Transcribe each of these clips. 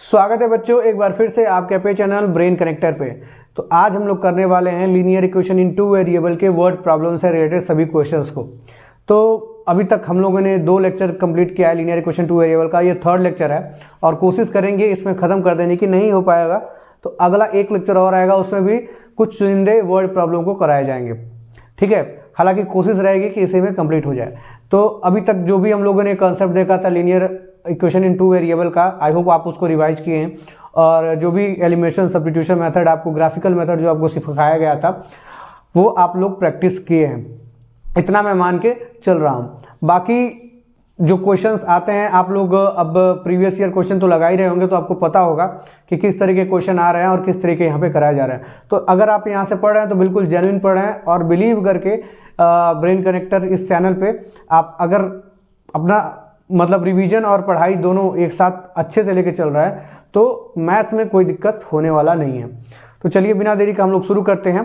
स्वागत है बच्चों एक बार फिर से आपके अपने चैनल ब्रेन कनेक्टर पे। तो आज हम लोग करने वाले हैं linear equation in two variable के वर्ड प्रॉब्लम से रिलेटेड सभी क्वेश्चंस को। तो अभी तक हम लोगों ने 2 लेक्चर कंप्लीट किया है लीनियर इक्वेशन टू वेरिएबल का, ये 3rd लेक्चर है और कोशिश करेंगे इसमें ख़त्म कर देने की। नहीं हो पाएगा तो अगला 1 लेक्चर और आएगा, उसमें भी कुछ चुनिंदे वर्ड प्रॉब्लम को कराए जाएंगे, ठीक है। हालांकि कोशिश रहेगी कि इसी में कंप्लीट हो जाए। तो अभी तक जो भी हम लोगों ने कंसेप्ट देखा था linear equation in two variable का, आई होप आप उसको रिवाइज किए हैं और जो भी एलिमिनेशन सब्स्टिट्यूशन मेथड, आपको ग्राफिकल मेथड जो आपको सिखाया गया था वो आप लोग प्रैक्टिस किए हैं, इतना मैं मान के चल रहा हूँ। बाकी जो क्वेश्चंस आते हैं आप लोग अब प्रीवियस ईयर क्वेश्चन तो लगा ही रहे होंगे, तो आपको पता होगा कि किस तरह के क्वेश्चन आ रहे हैं और किस तरीके यहाँ पे कराए जा रहे हैं। तो अगर आप यहाँ से पढ़ रहे हैं तो बिल्कुल जेन्युइन पढ़ रहे हैं और बिलीव करके ब्रेन कनेक्टर इस चैनल पे आप अगर अपना मतलब रिवीजन और पढ़ाई दोनों एक साथ अच्छे से लेके चल रहा है तो मैथ्स में कोई दिक्कत होने वाला नहीं है। तो चलिए बिना देरी का हम लोग शुरू करते हैं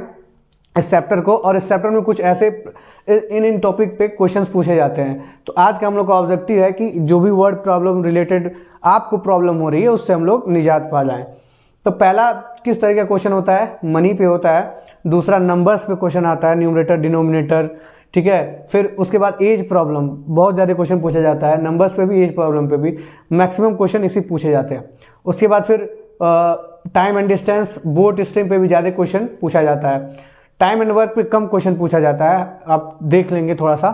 इस चैप्टर को। और इस चैप्टर में कुछ ऐसे इन टॉपिक पे क्वेश्चंस पूछे जाते हैं। तो आज का हम लोग का ऑब्जेक्टिव है कि जो भी वर्ड प्रॉब्लम रिलेटेड आपको प्रॉब्लम हो रही है उससे हम लोग निजात पा जाएं। तो पहला किस तरह का क्वेश्चन होता है, मनी पे होता है। दूसरा नंबर्स पे क्वेश्चन आता है, न्यूमरेटर डिनोमिनेटर, ठीक है। फिर उसके बाद एज प्रॉब्लम, बहुत ज़्यादा क्वेश्चन पूछा जाता है नंबर्स पे भी, एज प्रॉब्लम पे भी मैक्सिमम क्वेश्चन इसी पूछे जाते हैं। उसके बाद फिर time and distance, boat stream पे भी ज़्यादा क्वेश्चन पूछा जाता है। टाइम एंड वर्क पे कम क्वेश्चन पूछा जाता है, आप देख लेंगे थोड़ा सा,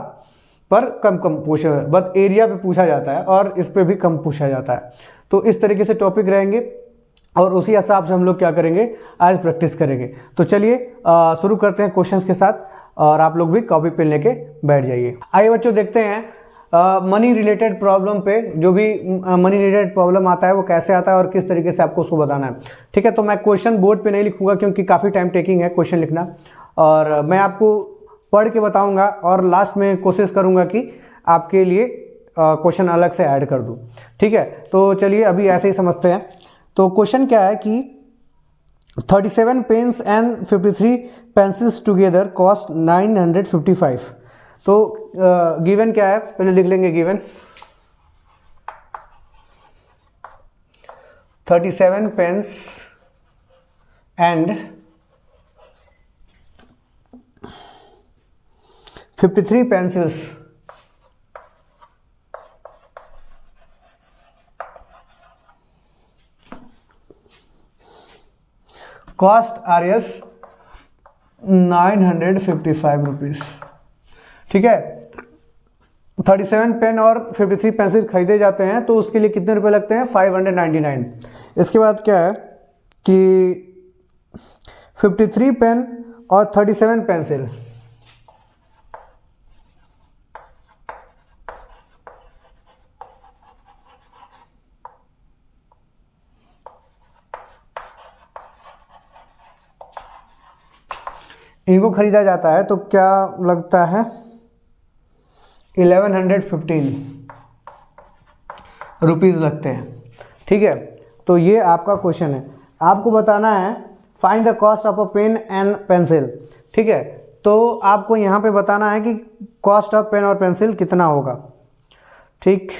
पर कम पूछा, बट एरिया पे पूछा जाता है और इस पे भी कम पूछा जाता है। तो इस तरीके से टॉपिक रहेंगे और उसी हिसाब से हम लोग क्या करेंगे, आज प्रैक्टिस करेंगे। तो चलिए शुरू करते हैं क्वेश्चंस के साथ और आप लोग भी कॉपी पेन लेके बैठ जाइए। आइए बच्चों देखते हैं मनी रिलेटेड प्रॉब्लम पे, जो भी मनी रिलेटेड प्रॉब्लम आता है वो कैसे आता है और किस तरीके से आपको उसको बताना है, ठीक है। तो मैं क्वेश्चन बोर्ड पे नहीं लिखूंगा क्योंकि काफ़ी टाइम टेकिंग है क्वेश्चन लिखना, और मैं आपको पढ़ के बताऊंगा और लास्ट में कोशिश करूंगा कि आपके लिए क्वेश्चन अलग से ऐड कर दूं, ठीक है। तो चलिए अभी ऐसे ही समझते हैं। तो क्वेश्चन क्या है कि 37 pens and 53 pencils together cost 955। तो गिवन क्या है, पहले लिख लेंगे given. 37 pens and 53 pencils cost R S 955 rupees, ठीक है। 37 पेन और 53 पेंसिल खरीदे जाते हैं तो उसके लिए कितने रुपए लगते हैं, 599। इसके बाद क्या है कि 53 पेन और 37 पेंसिल, इनको खरीदा जाता है तो क्या लगता है, 1115 रुपीज़ लगते हैं, ठीक है। तो ये आपका क्वेश्चन है, आपको बताना है find the cost of a pen and pencil, ठीक है। तो आपको यहाँ पे बताना है कि कॉस्ट ऑफ पेन और पेंसिल कितना होगा, ठीक।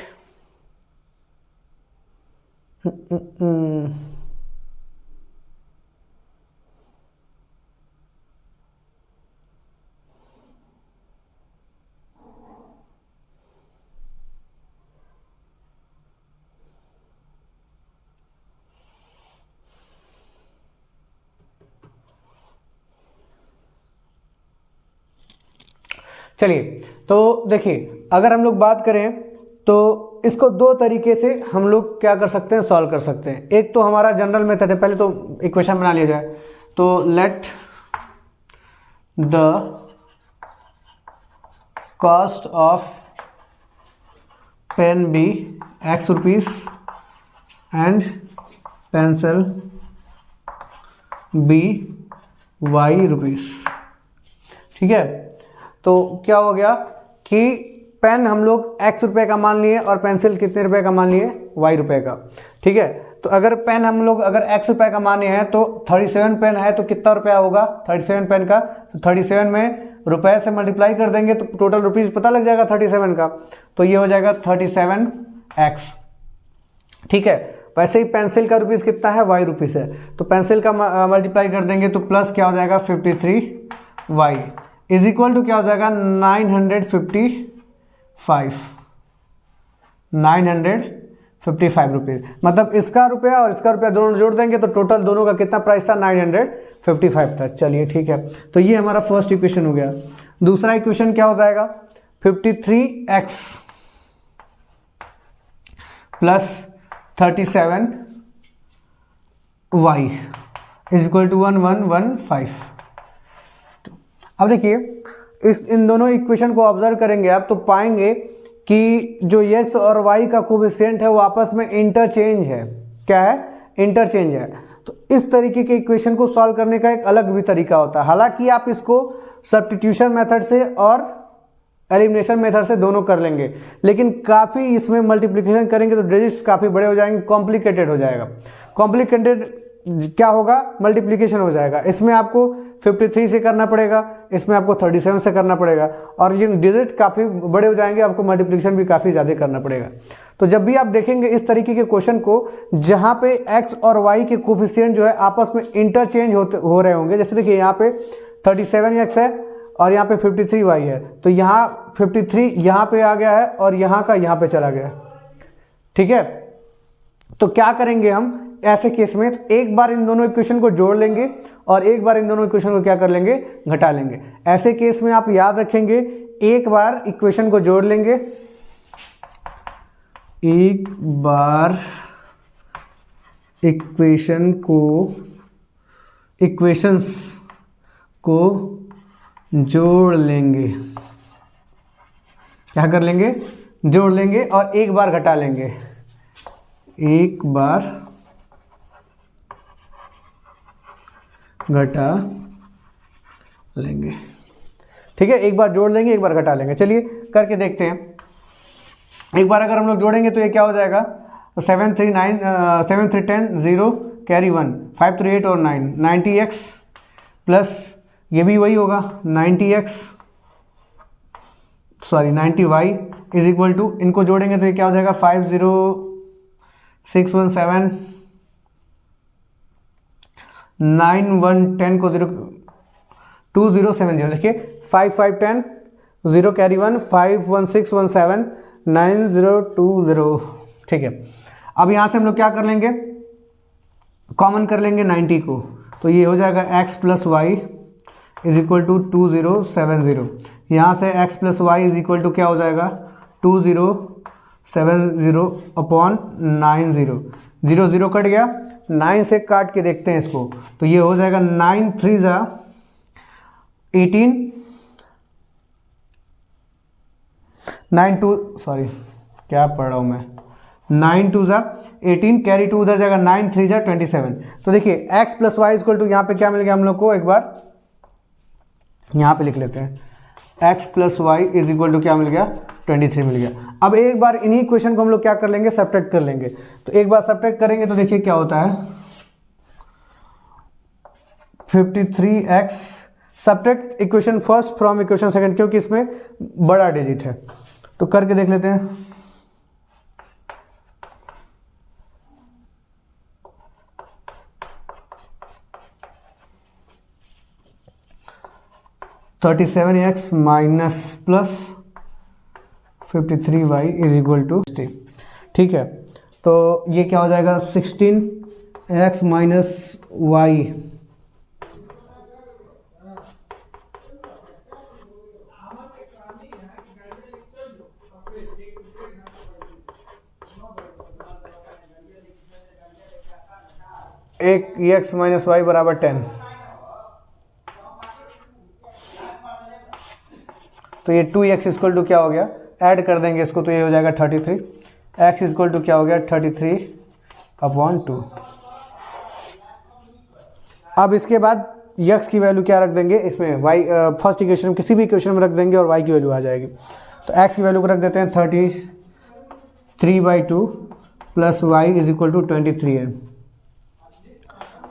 चलिए तो देखिए, अगर हम लोग बात करें तो इसको 2 तरीके से हम लोग क्या कर सकते हैं, सॉल्व कर सकते हैं। एक तो हमारा जनरल मेथड है, पहले तो इक्वेशन बना लिया जाए। तो let the cost of pen be X rupees and pencil be Y rupees, ठीक है। तो क्या हो गया कि पेन हम लोग X रुपये का मान लिए और पेंसिल कितने रुपए का मान लिए, Y रुपये का, ठीक है। तो अगर पेन हम लोग अगर X रुपये का माने हैं तो 37 पेन है तो कितना रुपया होगा 37 पेन का, तो 37 में रुपए से मल्टीप्लाई कर देंगे तो टोटल रुपीज़ पता लग जाएगा 37 का। तो ये हो जाएगा 37x, ठीक है। वैसे ही पेंसिल का रुपीज़ कितना है, वाई रुपीज़ है, तो पेंसिल का मल्टीप्लाई कर देंगे तो प्लस क्या हो जाएगा 53y इज इक्वल टू क्या हो जाएगा 955 रुपीज़। मतलब इसका रुपया और इसका रुपया दोनों जोड़ देंगे तो टोटल दोनों का कितना प्राइस था 955 था। चलिए ठीक है, तो ये हमारा फर्स्ट इक्वेशन हो गया। दूसरा इक्वेशन क्या हो जाएगा 53x plus 37y is equal to 1115। अब देखिए इन दोनों इक्वेशन को ऑब्जर्व करेंगे आप तो पाएंगे कि जो x और y का कोफिशिएंट है वो आपस में इंटरचेंज है। क्या है, इंटरचेंज है। तो इस तरीके के इक्वेशन को सॉल्व करने का एक अलग भी तरीका होता है। हालांकि आप इसको सब्स्टिट्यूशन मेथड से और एलिमिनेशन मेथड से दोनों कर लेंगे, लेकिन काफ़ी इसमें मल्टीप्लिकेशन करेंगे तो डिजिट्स काफ़ी बड़े हो जाएंगे, कॉम्प्लिकेटेड हो जाएगा। कॉम्प्लिकेटेड क्या होगा, मल्टीप्लिकेशन हो जाएगा। इसमें आपको 53 से करना पड़ेगा, इसमें आपको 37 से करना पड़ेगा, और ये डिजिट काफ़ी बड़े हो जाएंगे, आपको मल्टीप्लिकेशन भी काफ़ी ज़्यादा करना पड़ेगा। तो जब भी आप देखेंगे इस तरीके के क्वेश्चन को जहाँ पे x और y के कोफिशिएंट जो है आपस में इंटरचेंज हो रहे होंगे, जैसे देखिए यहाँ पे 37x है और यहाँ पे 53y है, तो यहाँ 53 यहाँ पे आ गया है और यहाँ का यहाँ पे चला गया। ठीक है, तो क्या करेंगे हम ऐसे केस में, तो एक बार इन दोनों इक्वेशन को जोड़ लेंगे और एक बार इन दोनों इक्वेशन को क्या कर लेंगे, घटा लेंगे। ऐसे केस में आप याद रखेंगे एक बार इक्वेशन को जोड़ लेंगे, एक बार इक्वेशंस को जोड़ लेंगे। क्या कर लेंगे, जोड़ लेंगे और एक बार घटा लेंगे, एक बार घटा लेंगे। ठीक है, एक बार जोड़ लेंगे एक बार घटा लेंगे। चलिए करके देखते हैं। एक बार अगर हम लोग जोड़ेंगे तो ये क्या हो जाएगा 7 3 9 7 3 10 0 कैरी 1 5 3 8 और 9 90x प्लस ये भी वही होगा 90y इज इक्वल टू, इनको जोड़ेंगे तो ये क्या हो जाएगा 50617 9110 को 2070। देखिए 5510 0 कैरी 1 51617 9020। ठीक है, अब यहाँ से हम लोग क्या कर लेंगे, कॉमन कर लेंगे 90 को, तो ये हो जाएगा x plus y is equal to 2070। यहाँ से x plus y is equal to क्या हो जाएगा 2070 अपॉन 90। 0 0 कट गया, 9 से काट के देखते हैं इसको, तो ये हो जाएगा 9 3 जा 18 9 2 सॉरी क्या पढ़ रहा हूँ मैं, 9 2 जा 18 कैरी 2 उधर जाएगा 9 3 जा 27। तो देखिए x plus y equal to यहाँ पे क्या मिल गया हम लोग को, एक बार यहाँ पे लिख लेते हैं, x plus y is equal to क्या मिल गया 23 मिल गया। अब एक बार इन्हीं क्वेश्चन को हम लोग क्या कर लेंगे, सब्ट्रैक्ट कर लेंगे। तो एक बार सब्ट्रैक्ट करेंगे तो देखिए क्या होता है 53x subtract equation first from equation second, क्योंकि इसमें बड़ा डिजिट है। तो करके देख लेते हैं। (37x minus plus 53y is equal to 60। ठीक है, तो ये क्या हो जाएगा 16x माइनस वाई एक x माइनस वाई बराबर 10। तो ये 2x इक्वल टू क्या हो गया, ऐड कर देंगे इसको तो ये हो जाएगा 33। x इक्वल टू क्या हो गया 33 अपॉन 2। अब इसके बाद x की वैल्यू क्या रख देंगे इसमें, y फर्स्ट इक्वेशन किसी भी इक्वेशन में रख देंगे और y की वैल्यू आ जाएगी। तो x की वैल्यू को रख देते हैं 33/2 plus y is equal to 23 है।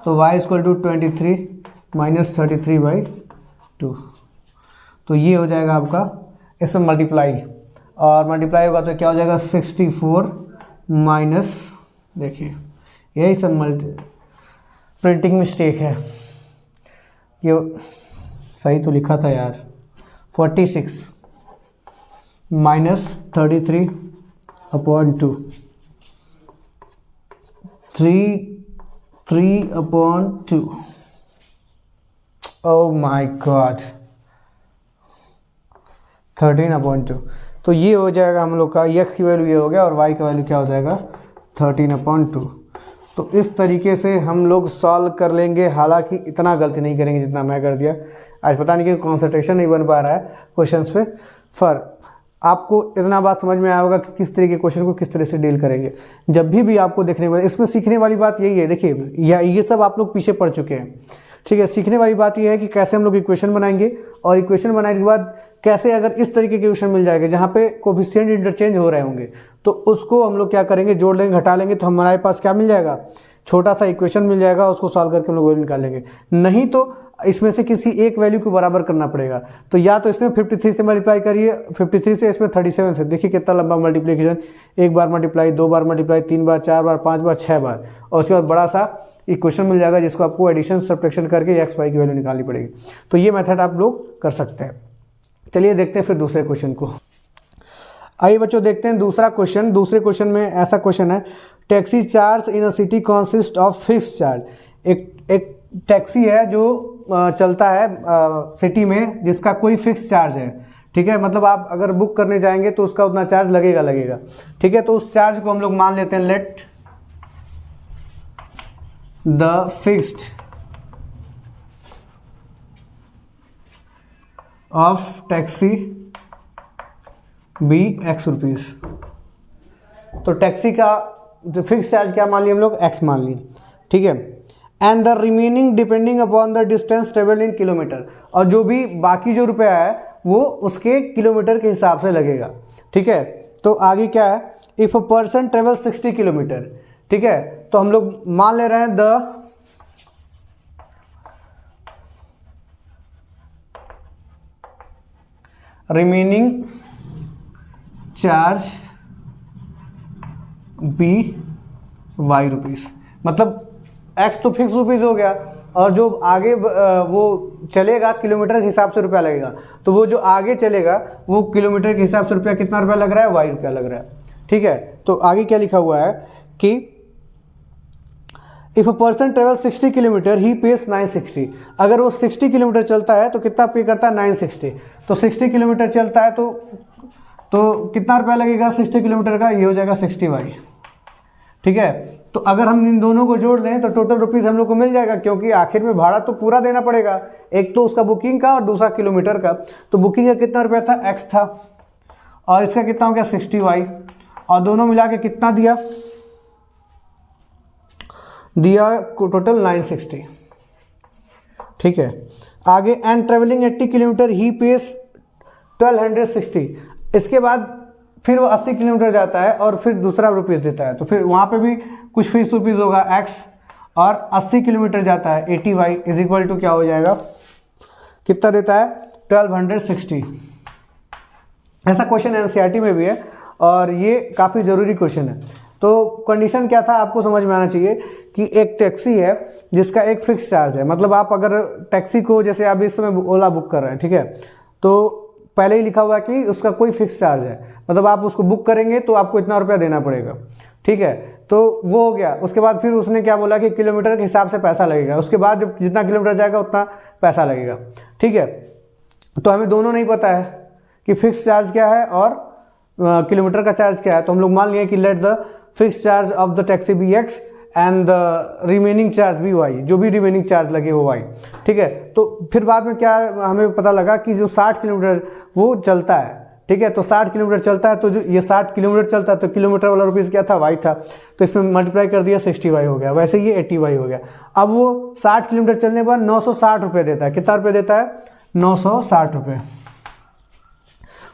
तो y इक्वल टू 23 माइनस 33/2। तो ये हो जाएगा आपका इसमें मल्टीप्लाई, और मल्टीप्लाई होगा तो क्या हो जाएगा 64 माइनस देखिए यही सब प्रिंटिंग मिस्टेक है। ये सही तो लिखा था यार, 46 minus 33 upon 2, 3 upon 2। Oh my God, 13 upon 2। तो ये हो जाएगा हम लोग का x की वैल्यू ये हो गया, और y का वैल्यू क्या हो जाएगा 13 अपॉन 2। तो इस तरीके से हम लोग सॉल्व कर लेंगे, हालांकि इतना गलती नहीं करेंगे जितना मैं कर दिया आज। पता नहीं कि कॉन्सेंट्रेशन नहीं बन पा रहा है क्वेश्चंस पे। आपको इतना बात समझ में आया होगा कि किस तरह के क्वेश्चन को किस तरह से डील करेंगे जब भी आपको देखने में। इसमें सीखने वाली बात यही है, देखिए ये सब आप लोग पीछे पड़ चुके हैं, ठीक है। सीखने वाली बात यह है कि कैसे हम लोग इक्वेशन बनाएंगे, और इक्वेशन बनाने के बाद कैसे अगर इस तरीके के क्वेश्चन मिल जाएगा जहाँ पे कोफिशिएंट इंटरचेंज हो रहे होंगे, तो उसको हम लोग क्या करेंगे, जोड़ लेंगे, घटा लेंगे, तो हमारे पास क्या मिल जाएगा, छोटा सा इक्वेशन मिल जाएगा। उसको सॉल्व करके हम लोग वैल्यू निकालेंगे। नहीं तो इसमें से किसी एक वैल्यू को बराबर करना पड़ेगा। तो या तो इसमें 53 से मल्टीप्लाई करिए, 53 से इसमें 37 से, देखिए कितना लंबा मल्टीप्लिकेशन, एक बार मल्टीप्लाई, दो बार मल्टीप्लाई, 3 बार, 4 बार, 5 बार, 6 बार, और उसके बाद बड़ा सा इक्वेशन मिल जाएगा जिसको आपको एडिशन सब्ट्रैक्शन करके एक्स वाई की वैल्यू निकालनी पड़ेगी। तो ये मेथड आप लोग कर सकते हैं। चलिए देखते हैं फिर दूसरे क्वेश्चन को। आइए बच्चों देखते हैं दूसरा क्वेश्चन। दूसरे क्वेश्चन में ऐसा क्वेश्चन है, taxi charge in a city consist of fix charge. एक टैक्सी है जो चलता है सिटी में, जिसका कोई फिक्स चार्ज है, ठीक है। मतलब आप अगर बुक करने जाएंगे तो उसका उतना चार्ज लगेगा, ठीक है। तो उस चार्ज को हम लोग मान लेते हैं, let the fixed of taxi be x rupees. तो टैक्सी का जो फिक्स चार्ज क्या मान लिया हम लोग, एक्स मान लिए, ठीक है। And the remaining depending upon the distance travelled in kilometre, और जो भी बाकी जो रुपया है वो उसके किलोमीटर के हिसाब से लगेगा, ठीक है। तो आगे क्या है, if a person travel 60 kilometre, ठीक है। तो हम लोग मान ले रहे हैं the remaining charge be y rupees. मतलब एक्स तो फिक्स रुपीज हो गया, और जो आगे वो चलेगा किलोमीटर के हिसाब से रुपया लगेगा। तो वो जो आगे चलेगा वो किलोमीटर के हिसाब से रुपया, कितना रुपया लग रहा है, वाई रुपया लग रहा है, ठीक है। तो आगे क्या लिखा हुआ है कि if a person travel 60 kilometre he pays 960। अगर वो 60 किलोमीटर चलता है तो कितना पे करता है, 960। तो 60 किलोमीटर चलता है तो कितना रुपया लगेगा 60 किलोमीटर का, ये हो जाएगा 60 वाई, ठीक है। तो अगर हम इन दोनों को जोड़ लें तो टोटल रुपीस हम लोग को मिल जाएगा, क्योंकि आखिर में भाड़ा तो पूरा देना पड़ेगा, एक तो उसका बुकिंग का और दूसरा किलोमीटर का। तो बुकिंग का कितना रुपया था, एक्स था, और इसका कितना हो गया 60 वाई, और दोनों मिला के कितना दिया टोटल 960, ठीक है। आगे and travelling 80 kilometre he pays 1260। इसके बाद फिर वो 80 किलोमीटर जाता है और फिर दूसरा रुपीस देता है, तो फिर वहाँ पे भी कुछ फिक्स रुपीस होगा एक्स, और 80 किलोमीटर जाता है 80 वाई इज इक्वल टू क्या हो जाएगा, कितना देता है 1260। ऐसा क्वेश्चन एनसीईआरटी में भी है, और ये काफ़ी ज़रूरी क्वेश्चन है। तो कंडीशन क्या था आपको समझ में आना चाहिए कि एक टैक्सी है जिसका एक फिक्स चार्ज है। मतलब आप अगर टैक्सी को, जैसे आप इस समय ओला बुक कर रहे हैं, ठीक है, तो पहले ही लिखा हुआ है कि उसका कोई फिक्स चार्ज है। मतलब आप उसको बुक करेंगे तो आपको इतना रुपया देना पड़ेगा, ठीक है। तो वो हो गया। उसके बाद फिर उसने क्या बोला कि किलोमीटर के हिसाब से पैसा लगेगा। उसके बाद जब जितना किलोमीटर जाएगा उतना पैसा लगेगा, ठीक है। तो हमें दोनों नहीं पता है कि फिक्स चार्ज क्या है और किलोमीटर का चार्ज क्या है। तो हम लोग मान लिए कि let the fix charge of the taxi be x and the remaining charge be y, जो भी रिमेनिंग चार्ज लगे वो वाई, ठीक है। तो फिर बाद में क्या हमें पता लगा कि जो 60 किलोमीटर वो चलता है, ठीक है। तो 60 किलोमीटर चलता है, तो जो ये 60 किलोमीटर चलता है तो किलोमीटर वाला रुपीज़ क्या था, वाई था। तो इसमें मल्टीप्लाई कर दिया 60 वाई हो गया, वैसे ये 80 वाई हो गया। अब वो 60 किलोमीटर चलने के बाद 960 रुपये देता है। कितना रुपये देता है, 960 रुपये।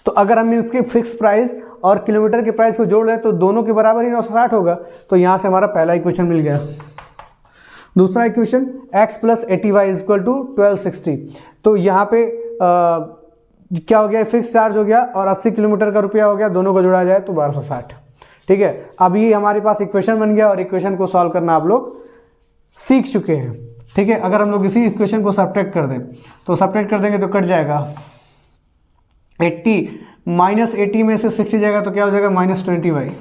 तो अगर हम इसके फिक्स प्राइस और किलोमीटर के प्राइस को जोड़ लें तो दोनों के बराबर ही 960 होगा। तो यहाँ से हमारा पहला इक्वेशन मिल गया। दूसरा equation x plus 80y is equal to 1260। तो यहाँ पे क्या हो गया, फिक्स चार्ज हो गया और 80 किलोमीटर का रुपया हो गया, दोनों को जोड़ा जाए तो 1260, ठीक है, अब ये हमारे पास इक्वेशन बन गया और इक्वेशन को सॉल्व करना आप लोग सीख चुके हैं। ठीक है, अगर हम लोग इसी इक्वेशन को सब्ट्रैक्ट कर दें तो सब्ट्रैक्ट कर देंगे तो कट जाएगा 80, -80 में से 60 जाएगा तो क्या हो जाएगा -20y,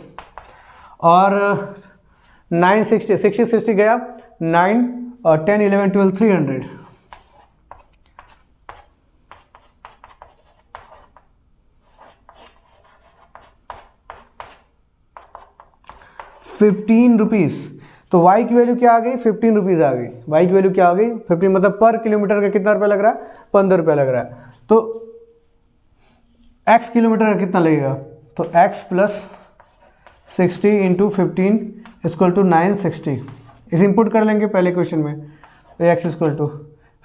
और 960 60 60 गया 9 और 10 11 12 300, ₹15। तो y की वैल्यू क्या आ गई, 15 रुपीज़ आ गई। y की वैल्यू क्या आ गई 15, मतलब पर किलोमीटर का कितना रुपया लग रहा है, 15 रुपया लग रहा है। तो x किलोमीटर का कितना लगेगा, तो x plus 60 into 15 equal to 960। इसे इंपुट कर लेंगे पहले क्वेश्चन में, तो x इक्वल टू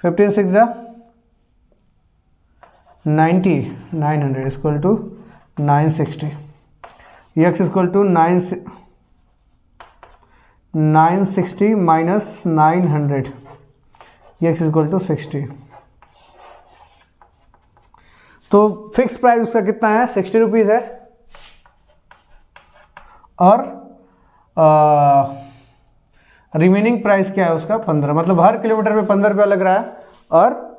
15 6 जा 90 900 equal to 960, x equal to 960 minus 900, x equal to 60। तो फिक्स प्राइस उसका कितना है, 60 रुपीज़ है, और रिमेनिंग प्राइस क्या है उसका 15, मतलब हर किलोमीटर पे 15 रुपया लग रहा है, और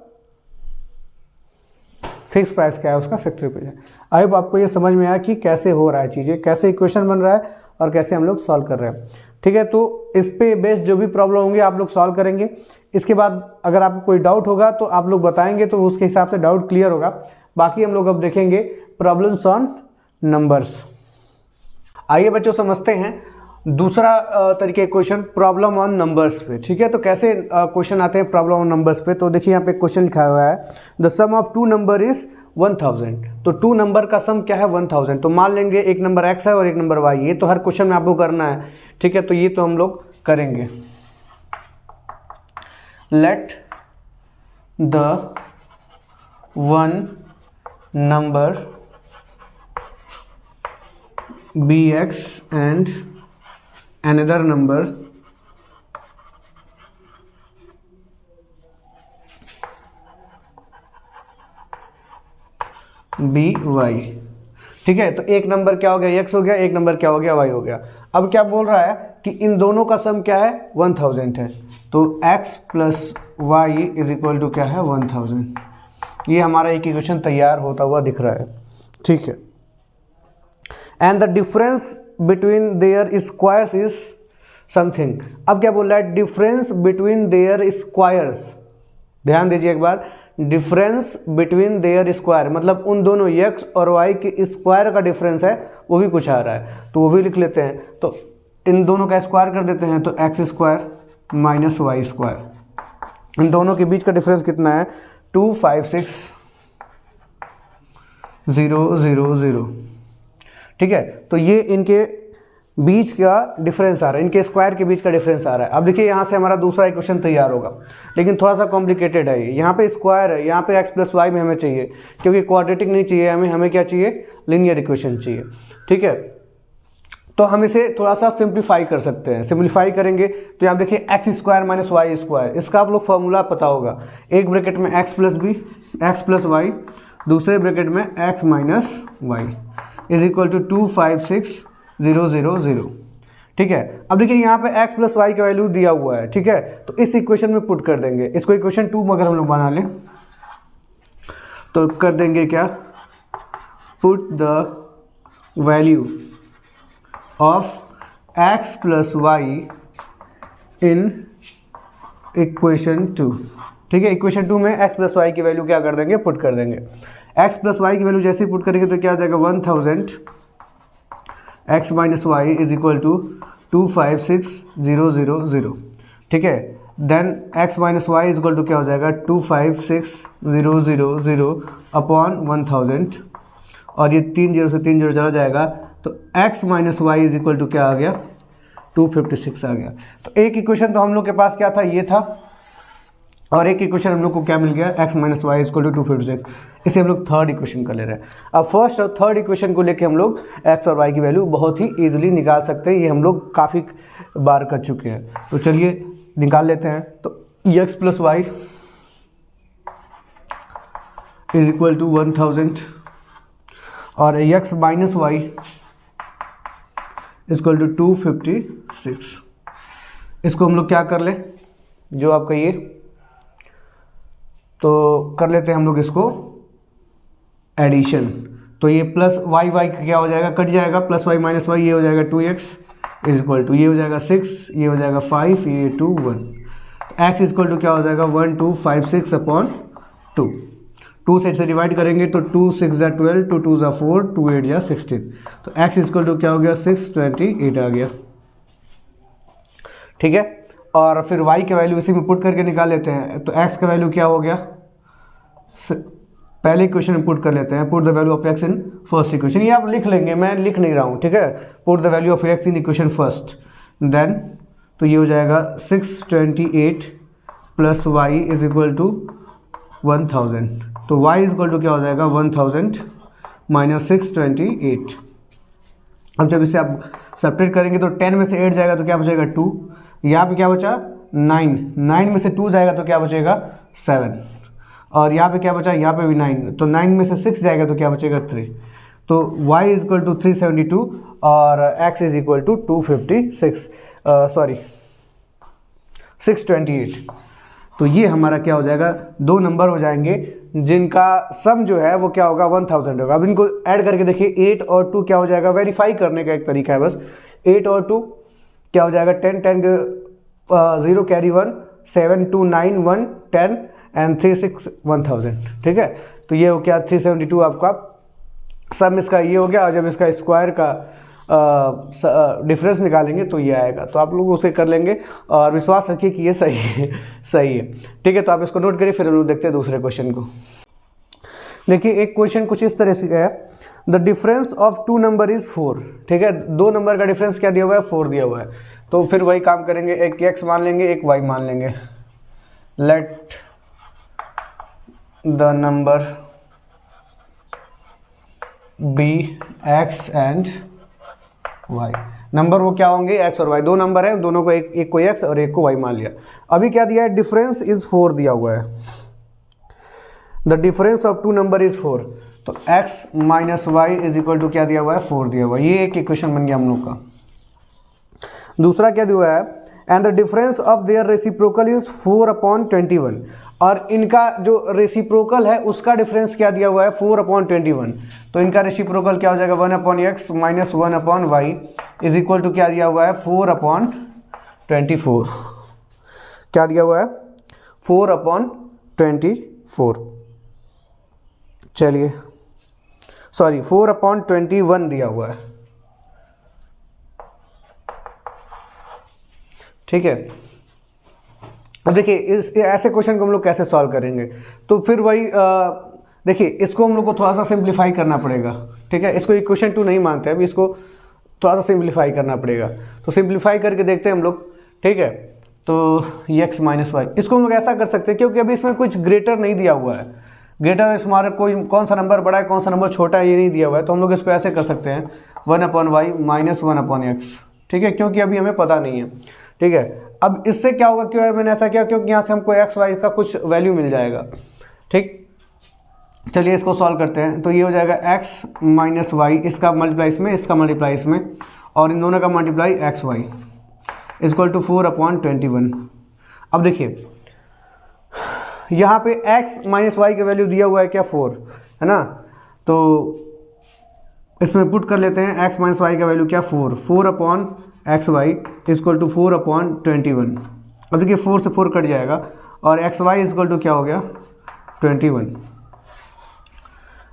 फिक्स प्राइस क्या है उसका 60 रुपीज़ है। आई होप आपको ये समझ में आया कि कैसे हो रहा है चीज़ें, कैसे इक्वेशन बन रहा है और कैसे हम लोग सॉल्व कर रहे हैं। ठीक है, तो इस पे बेस्ड जो भी प्रॉब्लम होंगे आप लोग सॉल्व करेंगे। इसके बाद अगर आपको कोई डाउट होगा तो आप लोग बताएंगे, तो उसके हिसाब से डाउट क्लियर होगा। बाकी हम लोग अब देखेंगे प्रॉब्लम्स ऑन नंबर्स। आइए बच्चों समझते हैं दूसरा तरीके क्वेश्चन प्रॉब्लम ऑन नंबर्स पे। ठीक है, तो कैसे क्वेश्चन आते हैं प्रॉब्लम ऑन नंबर्स पे। तो देखिए यहाँ पे क्वेश्चन लिखा हुआ है the sum of two number is 1000। तो टू नंबर का सम क्या है 1000। तो मान लेंगे एक नंबर x है और एक नंबर y। ये तो हर क्वेश्चन में आपको करना है। ठीक है, तो ये तो हम लोग करेंगे। Let the one number be x and another number be y. ठीक है, तो एक नंबर क्या हो गया x हो गया, एक नंबर क्या हो गया y हो गया। अब क्या बोल रहा है कि इन दोनों का सम क्या है 1000 है। तो x plus y is equal to क्या है 1000। ये हमारा एक इक्वेशन तैयार होता हुआ दिख रहा है। ठीक है, and the difference between their squares is something. अब क्या बोल रहा है, डिफरेंस बिटवीन देयर स्क्वायर्स। ध्यान दीजिए एक बार, डिफरेंस बिटवीन देयर स्क्वायर मतलब उन दोनों x और y के स्क्वायर का डिफरेंस है, वो भी कुछ आ रहा है, तो वो भी लिख लेते हैं। तो इन दोनों का स्क्वायर कर देते हैं, तो x square minus Y square. इन दोनों के बीच का डिफरेंस कितना है 256,000। ठीक है, तो ये इनके बीच का डिफरेंस आ रहा है, इनके स्क्वायर के बीच का डिफरेंस आ रहा है। अब देखिए यहाँ से हमारा दूसरा इक्वेशन तैयार होगा, लेकिन थोड़ा सा कॉम्प्लिकेटेड है। यहाँ पे स्क्वायर है, यहाँ पे x प्लस वाई में हमें चाहिए, क्योंकि क्वाड्रेटिक नहीं चाहिए हमें क्या चाहिए, लीनियर इक्वेशन चाहिए। ठीक है, तो हम इसे थोड़ा सा सिंप्लीफाई कर सकते हैं। सिंप्लीफाई करेंगे तो यहाँ देखिए x square minus Y square, इसका आप लोग फॉर्मूला पता होगा। एक ब्रैकेट में x plus b x plus y, दूसरे ब्रैकेट में x minus y is equal to 256,000। ठीक है, अब देखिए यहाँ पे x प्लस वाई का वैल्यू दिया हुआ है। ठीक है, तो इस इक्वेशन में पुट कर देंगे। इसको इक्वेशन 2 में अगर हम लोग बना लें तो कर देंगे क्या, put the value of x plus y in equation 2। ठीक है, इक्वेशन 2 में x प्लस वाई की वैल्यू क्या कर देंगे, पुट कर देंगे। x प्लस वाई की वैल्यू जैसे ही पुट करेंगे तो क्या आ जाएगा 1000 x minus y is equal to 256,000। ठीक है, then x minus y is equal to क्या हो जाएगा 256,000 अपॉन 1000, और ये 3 0 से 3 0 चला जाएगा, तो x minus y is equal to क्या आ गया 256 आ गया। तो एक इक्वेशन तो हम लोग के पास क्या था, ये था, और एक इक्वेशन हम लोग को क्या मिल गया x minus y equal to 256। इसे हम लोग थर्ड इक्वेशन का ले रहे हैं। अब फर्स्ट और थर्ड इक्वेशन को लेके हम लोग x और y की वैल्यू बहुत ही ईजिली निकाल सकते हैं। ये हम लोग काफ़ी बार कर चुके हैं, तो चलिए निकाल लेते हैं। तो x plus y is equal to 1000 और x minus y equal to 256। इसको हम लोग क्या कर ले, जो आपका ये, तो कर लेते हैं हम लोग इसको एडिशन। तो ये प्लस वाई वाई का क्या हो जाएगा, कट जाएगा, प्लस वाई माइनस वाई, ये हो जाएगा 2x इक्वल टू, ये हो जाएगा 6, ये हो जाएगा 5, ये 2 1। x इक्वल टू क्या हो जाएगा 1256 अपॉन 2। 2 से डिवाइड करेंगे तो 2 6 जा 12, 2 2 जा 4, 2 8 जा 16। तो x इक्वल टू क्या हो गया 628 आ गया। ठीक है, और फिर y के वैल्यू इसी में पुट करके निकाल लेते हैं। तो x का वैल्यू क्या हो गया, पहले इक्वेशन में पुट कर लेते हैं, put the value of x in first equation. ये आप लिख लेंगे, मैं लिख नहीं रहा हूँ। ठीक है, put the value of x in equation first, then तो ये हो जाएगा 628 plus y is equal to 1000। तो y इज इक्वल टू क्या हो जाएगा 1000 माइनस 628। अब जब इसे आप सब्ट्रैक्ट करेंगे तो 10 में से 8 जाएगा तो क्या बचेगा 2, यहाँ पे क्या बचा 9, 9 में से 2 जाएगा तो क्या बचेगा 7, और यहाँ पे क्या बचा, यहाँ पे भी 9, तो 9 में से 6 जाएगा तो क्या बचेगा 3। तो y इज इक्वल टू 372 और x is equal to 256, sorry 628। तो ये हमारा क्या हो जाएगा, दो नंबर हो जाएंगे जिनका सम जो है वो क्या होगा 1000 होगा। अब इनको ऐड करके देखिए, 8 और 2 क्या हो जाएगा, वेरीफाई करने का एक तरीका है बस। 8 और 2 क्या हो जाएगा 10 10 0 कैरी 1, 7 2 9 1 10 एंड 3 6 1000। ठीक है, तो ये हो गया 372 आपका सम इसका ये हो गया। और जब इसका स्क्वायर का डिफरेंस निकालेंगे तो ये आएगा। तो आप लोग उसे कर लेंगे और विश्वास रखिए कि ये सही है, सही है। ठीक है, तो आप इसको नोट करिए, फिर हम लोग देखते हैं दूसरे क्वेश्चन को। देखिए एक क्वेश्चन कुछ इस तरह से है, the difference of 2 number is 4। ठीक है, 2 नंबर का डिफरेंस क्या दिया हुआ है 4 दिया हुआ है। तो फिर वही काम करेंगे, एक x मान लेंगे, एक y मान लेंगे। Let the number be x and y। Number वो क्या होंगे x और y, दो नंबर है, दोनों को एक को x और एक को y मान लिया। अभी क्या दिया है, डिफरेंस इज 4 दिया हुआ है। The difference of 2 number is 4, तो x minus y is equal to क्या दिया हुआ है 4 दिया हुआ है। ये एक इक्वेशन बन गया हम लोग का। दूसरा क्या दिया हुआ है, and the difference of their reciprocal is 4/21, और इनका जो रेसिप्रोकल है उसका डिफरेंस क्या दिया हुआ है 4/21। तो इनका रेसिप्रोकल क्या हो जाएगा 1/x minus 1/y is equal to क्या दिया हुआ है 4/24। क्या दिया हुआ है 4/24, चलिए सॉरी 4/21 दिया हुआ है। ठीक है, अब देखिए इस ऐसे क्वेश्चन को हम लोग कैसे सॉल्व करेंगे। तो फिर वही देखिए इसको हम लोग को थोड़ा सा सिंप्लीफाई करना पड़ेगा। ठीक है, इसको इक्वेशन 2 नहीं मानते, अभी इसको थोड़ा सा सिंप्लीफाई करना पड़ेगा। तो सिंप्लीफाई करके देखते हैं हम लोग। ठीक है, तो x माइनस वाई, इसको हम लोग ऐसा कर सकते हैं क्योंकि अभी इसमें कुछ ग्रेटर नहीं दिया हुआ है। ग्रेटर स्मॉलर कोई कौन सा नंबर बड़ा है कौन सा नंबर छोटा है ये नहीं दिया हुआ है। तो हम लोग इसको ऐसे कर सकते हैं 1/y माइनस 1/x। ठीक है, क्योंकि अभी हमें पता नहीं है। ठीक है, अब इससे क्या होगा, क्यों मैंने ऐसा किया, क्योंकि यहाँ से हमको x y का कुछ वैल्यू मिल जाएगा। ठीक, चलिए इसको सॉल्व करते हैं। तो ये हो जाएगा x माइनस वाई, इसका मल्टीप्लाई इसमें, इसका मल्टीप्लाई इसमें, और इन दोनों का multiply x y equal to 4/21। अब देखिए यहाँ पे x माइनस वाई का वैल्यू दिया हुआ है क्या 4 है ना। तो इसमें पुट कर लेते हैं x माइनस वाई का वैल्यू क्या 4/xy इक्वल टू 4/21। अब देखिए 4 से 4 कट जाएगा और xy इक्वल टू क्या हो गया 21।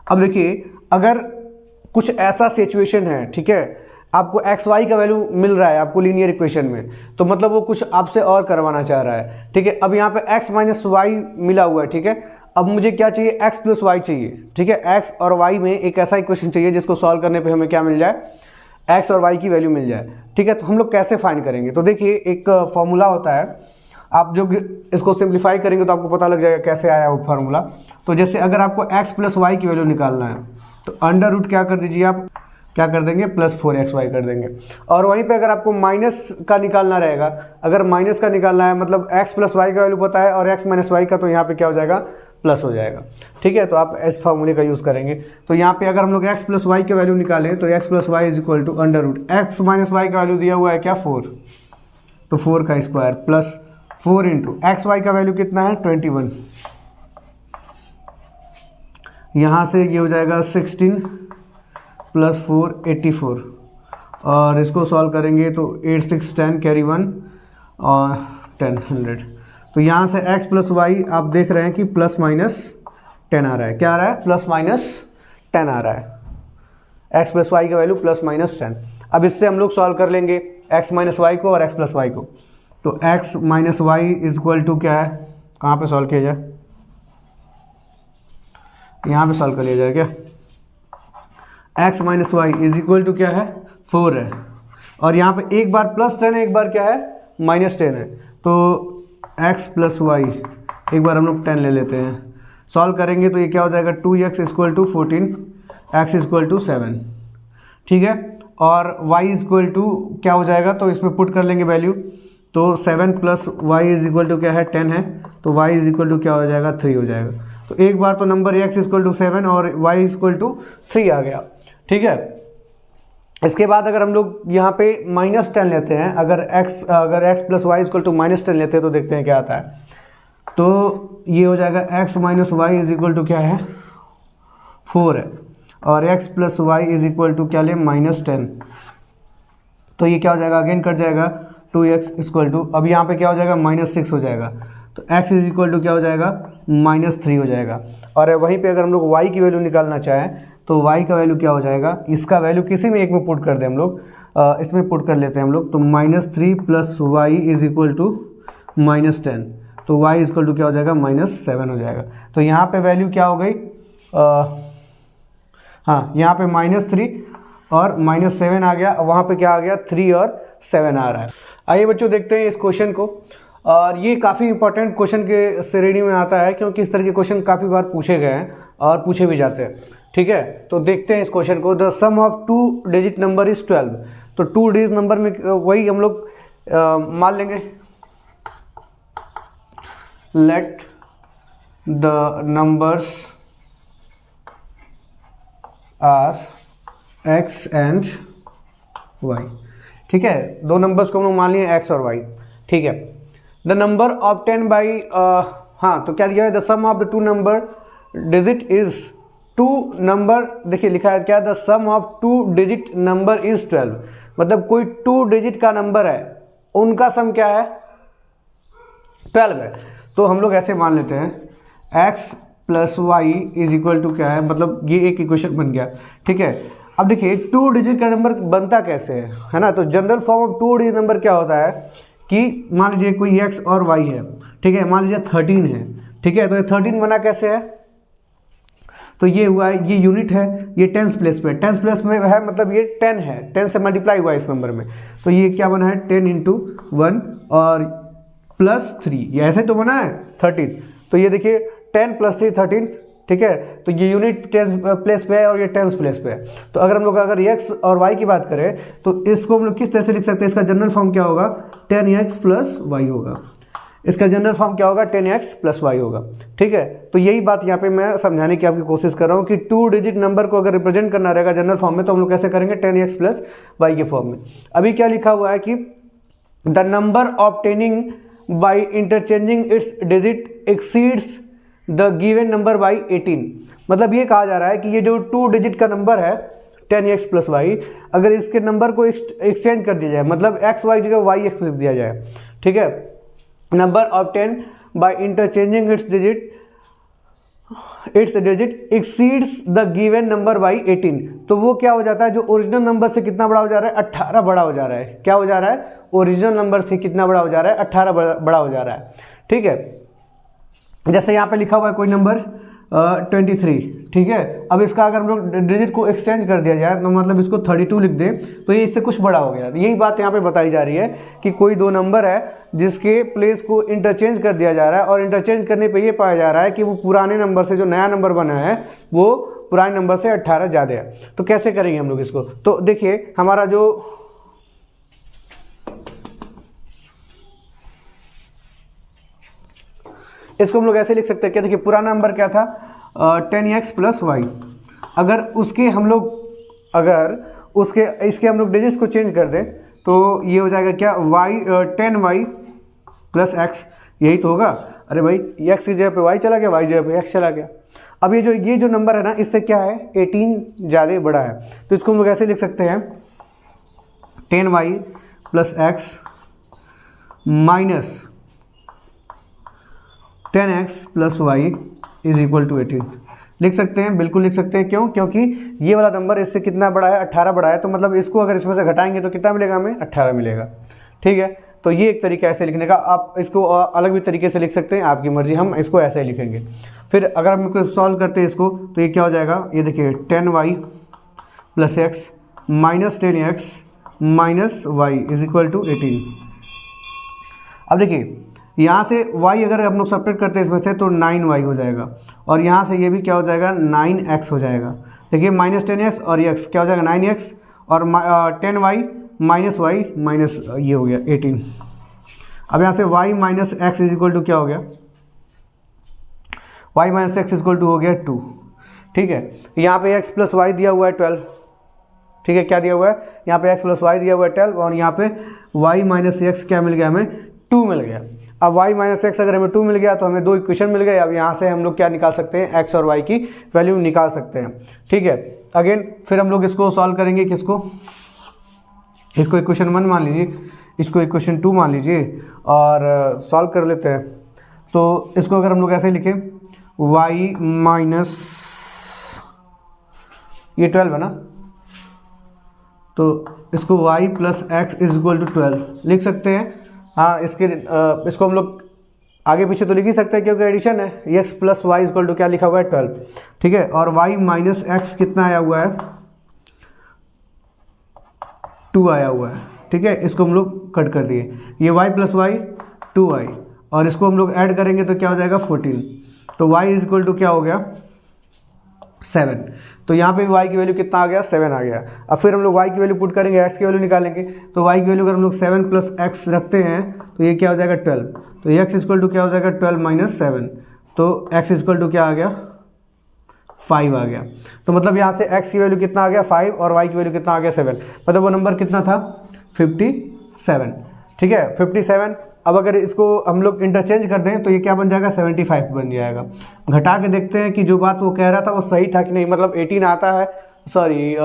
अब देखिए अगर कुछ ऐसा सिचुएशन है, ठीक है, आपको एक्स वाई का वैल्यू मिल रहा है आपको लीनियर इक्वेशन में, तो मतलब वो कुछ आपसे और करवाना चाह रहा है। ठीक है, अब यहाँ पे x माइनस वाई मिला हुआ है। ठीक है, अब मुझे क्या चाहिए x प्लस वाई चाहिए। ठीक है, x और y में एक ऐसा इक्वेशन चाहिए जिसको सॉल्व करने पे हमें क्या मिल जाए, x और y की वैल्यू मिल जाए। ठीक है, तो हम लोग कैसे फाइंड करेंगे, तो देखिए एक फॉर्मूला होता है, आप जो इसको सिंप्लीफाई करेंगे तो आपको पता लग जाएगा कैसे आया वो फार्मूला। तो जैसे अगर आपको x प्लस वाई की वैल्यू निकालना है तो अंडर रूट क्या कर दीजिए, आप क्या कर देंगे प्लस 4xy कर देंगे। और वहीं पे अगर आपको माइनस का निकालना रहेगा, अगर माइनस का निकालना है मतलब x प्लस वाई का वैल्यू पता है और x माइनस वाई का, तो यहाँ पे क्या हो जाएगा प्लस हो जाएगा। ठीक है, तो आप इस फार्मूले का यूज़ करेंगे। तो यहाँ पे अगर हम लोग x प्लस वाई की वैल्यू निकालें तो x plus y is equal to under root x minus Y का वैल्यू दिया हुआ है क्या 4, तो 4 का square plus 4 into x y का वैल्यू कितना है 21, यहाँ से ये हो जाएगा 16 प्लस 4 84, और इसको सॉल्व करेंगे तो 8 6 10 कैरी 1 और 10 100। तो यहाँ से x प्लस वाई आप देख रहे हैं कि प्लस माइनस 10 आ रहा है। क्या आ रहा है? प्लस माइनस 10 आ रहा है। x प्लस वाई का वैल्यू प्लस माइनस 10। अब इससे हम लोग सॉल्व कर लेंगे x माइनस वाई को और x प्लस वाई को। तो x minus y is equal to क्या है, कहाँ पे सॉल्व किया जाए, यहाँ पे सॉल्व कर लिया जाए क्या। x minus y is equal to क्या है 4 है, और यहाँ पे एक बार प्लस 10 है, एक बार क्या है माइनस 10 है। तो x प्लस वाई एक बार हम लोग 10 ले लेते हैं, सॉल्व करेंगे तो ये क्या हो जाएगा 2x equal to 14, x equal to 7। ठीक है, और y इक्वल टू क्या हो जाएगा, तो इसमें पुट कर लेंगे वैल्यू। तो 7 plus y is equal to क्या है 10 है, तो y इज इक्वल टू क्या हो जाएगा 3 हो जाएगा। तो एक बार तो नंबर x इक्वल टू 7 और y इक्वल टू 3 आ गया। ठीक है, इसके बाद अगर हम लोग यहाँ पे माइनस 10 लेते हैं, अगर x plus y equal to minus 10 लेते हैं तो देखते हैं क्या आता है। तो ये हो जाएगा x minus y is equal to क्या है 4 है, और x plus y is equal to क्या ले माइनस 10। तो ये क्या हो जाएगा, अगेन कट जाएगा 2x इक्वल टू, अब यहाँ पे क्या हो जाएगा माइनस 6 हो जाएगा। तो x इज इक्वल टू क्या हो जाएगा माइनस 3 हो जाएगा। और वहीं पे अगर हम लोग y की वैल्यू निकालना चाहें तो y का वैल्यू क्या हो जाएगा, इसका वैल्यू किसी में एक में पुट कर दें हम लोग, इसमें पुट कर लेते हैं हम लोग। तो minus 3 plus y is equal to minus 10, तो y इज इक्वल टू क्या हो जाएगा माइनस 7 हो जाएगा। तो यहाँ पे वैल्यू क्या हो गई, हाँ यहाँ पे माइनस 3 और माइनस 7 आ गया, वहाँ पे क्या आ गया 3 और 7 आ रहा है। आइए बच्चों देखते हैं इस क्वेश्चन को, और ये काफ़ी इंपॉर्टेंट क्वेश्चन के श्रेणी में आता है क्योंकि इस तरह के क्वेश्चन काफ़ी बार पूछे गए हैं और पूछे भी जाते हैं। ठीक है, तो देखते हैं इस क्वेश्चन को। The sum of 2 digit number is 12। तो 2 डिजिट नंबर में वही हम लोग मान लेंगे, let the numbers are x and y। ठीक है, दो नंबर्स को हम लोग मान लिए x और y। ठीक है, द नंबर ऑब्टेन बाई, हाँ तो क्या दिया है, the sum of the 2 number digit is 2 number, देखिए लिखा है क्या, the sum of 2 digit number is 12। मतलब कोई 2 डिजिट का नंबर है, उनका सम क्या है 12 है। तो हम लोग ऐसे मान लेते हैं x plus y is equal to क्या है, मतलब ये एक इक्वेशन बन गया। ठीक है, अब देखिए 2 डिजिट का नंबर बनता कैसे है ना। तो general form of 2 digit number क्या होता है कि मान लीजिए कोई x और y है, ठीक है, मान लीजिए 13 है। ठीक है, तो ये 13 बना कैसे है, तो ये हुआ है, ये यूनिट है, ये टेंस प्लेस पे, टेंस प्लेस में है, मतलब ये 10 है, 10 से मल्टीप्लाई हुआ है इस नंबर में। तो ये क्या बना है 10 इंटू 1 और प्लस 3, ये ऐसे तो बना है 13। तो ये देखिए 10 प्लस 3 13। ठीक है, तो ये यूनिट टेंस प्लेस पे है और ये टेंस प्लेस पे है। तो अगर हम लोग अगर x और y की बात करें तो इसको हम लोग किस तरह से लिख सकते हैं, इसका जनरल फॉर्म क्या होगा 10x प्लस वाई होगा। इसका जनरल फॉर्म क्या होगा 10x प्लस वाई होगा। ठीक है, तो यही बात यहाँ पे मैं समझाने की आपकी कोशिश कर रहा हूँ कि 2 डिजिट नंबर को अगर रिप्रेजेंट करना रहेगा जनरल फॉर्म में तो हम लोग कैसे करेंगे 10x प्लस वाई के फॉर्म में। अभी क्या लिखा हुआ है कि the number obtaining by interchanging it's digit exceeds the given number by 18। मतलब ये कहा जा रहा है कि ये जो 2 डिजिट का नंबर है 10x प्लस वाई, अगर इसके नंबर को एक्सचेंज कर दिया जाए, मतलब एक्स वाई जगह वाई एक्स लिख दिया जाए। ठीक है, number obtain by interchanging it's digit exceeds the given number by 18। तो वो क्या हो जाता है, जो ओरिजिनल नंबर से कितना बड़ा हो जा रहा है 18 बड़ा हो जा रहा है। क्या हो जा रहा है, ओरिजिनल नंबर से कितना बड़ा हो जा रहा है 18 बड़ा हो जा रहा है। ठीक है, जैसे यहाँ पे लिखा हुआ है कोई नंबर 23। ठीक है, अब इसका अगर हम लोग डिजिट को एक्सचेंज कर दिया जाए तो मतलब इसको 32 लिख दें तो ये इससे कुछ बड़ा हो गया। यही बात यहाँ पे बताई जा रही है कि कोई दो नंबर है जिसके प्लेस को इंटरचेंज कर दिया जा रहा है और इंटरचेंज करने पे ये पाया जा रहा है कि वो पुराने नंबर से जो नया नंबर बना है वो पुराने नंबर से 18 ज़्यादा है। तो कैसे करेंगे हम लोग इसको, तो देखिए हमारा जो इसको हम लोग ऐसे लिख सकते हैं, क्या देखिए पुराना नंबर क्या था 10x प्लस वाई। अगर उसके हम लोग इसके हम लोग डिजिट्स को चेंज कर दें तो ये हो जाएगा क्या y 10y प्लस x, यही तो होगा। अरे भाई x की जगह पे y चला गया, y जगह पे x चला गया। अब ये जो नंबर है ना इससे क्या है 18 ज़्यादा बड़ा है, तो इसको हम लोग ऐसे लिख सकते हैं 10y plus x minus 10x plus y is equal to 18। लिख सकते हैं, बिल्कुल लिख सकते हैं। क्यों? क्योंकि ये वाला नंबर इससे कितना बड़ा है 18 बड़ा है, तो मतलब इसको अगर इसमें से घटाएंगे तो कितना मिलेगा हमें 18 मिलेगा। ठीक है, तो ये एक तरीका ऐसे लिखने का। आप इसको अलग भी तरीके से लिख सकते हैं, आपकी मर्जी, हम इसको ऐसे ही लिखेंगे। फिर अगर हम इसको सॉल्व करते हैं इसको तो ये क्या हो जाएगा, ये देखिए 10y plus x minus 10x minus y is equal to 18। अब देखिए यहाँ से y अगर हम लोग सब्ट्रैक्ट करते हैं इसमें से तो 9y हो जाएगा, और यहाँ से ये भी क्या हो जाएगा 9x हो जाएगा। देखिए माइनस 10x और ये x क्या हो जाएगा 9x, और 10y माइनस वाई माइनस ये हो गया 18। अब यहाँ से y minus x is equal to क्या हो गया, y minus x is equal to हो गया 2। ठीक है, यहाँ पे x प्लस वाई दिया हुआ है 12। ठीक है, क्या दिया हुआ है यहाँ पे x प्लस वाई दिया हुआ है 12, और यहाँ पे y माइनस एक्स क्या मिल गया हमें 2 मिल गया। अब y माइनस एक्स अगर हमें 2 मिल गया तो हमें 2 इक्वेशन मिल गए। अब यहाँ से हम लोग क्या निकाल सकते हैं, x और y की वैल्यू निकाल सकते हैं। ठीक है, अगेन फिर हम लोग इसको सॉल्व करेंगे, किसको, इसको इक्वेशन 1 मान लीजिए, इसको इक्वेशन 2 मान लीजिए, और सॉल्व कर लेते हैं। तो इसको अगर हम लोग ऐसे लिखें y माइनस ये 12 है ना, तो इसको y plus x is equal to 12 लिख सकते हैं। हाँ, इसको हम लोग आगे पीछे तो लिख ही सकते हैं क्योंकि एडिशन है। x plus y is equal to क्या लिखा हुआ है 12। ठीक है, और y माइनस एक्स कितना आया हुआ है 2 आया हुआ है। ठीक है, इसको हम लोग कट कर दिए, ये y प्लस वाई 2y, और इसको हम लोग ऐड करेंगे तो क्या हो जाएगा 14। तो y इज इक्वल टू क्या हो गया 7। तो यहाँ पे भी y की वैल्यू कितना आ गया 7 आ गया। अब फिर हम लोग y की वैल्यू पुट करेंगे, x की वैल्यू निकालेंगे, तो y की वैल्यू अगर हम लोग 7 प्लस एक्स रखते हैं तो ये क्या हो जाएगा 12। तो x इज इक्वल टू क्या हो जाएगा 12 माइनस 7, तो x इज इक्वल टू क्या आ गया 5 आ गया। तो मतलब यहाँ से x की वैल्यू कितना आ गया 5 और y की वैल्यू कितना आ गया 7, मतलब वो नंबर कितना था 57। ठीक है 57। अब अगर इसको हम लोग इंटरचेंज कर दें तो ये क्या बन जाएगा 75 बन जाएगा। घटा के देखते हैं कि जो बात वो कह रहा था वो सही था कि नहीं, मतलब 18 आता है, सॉरी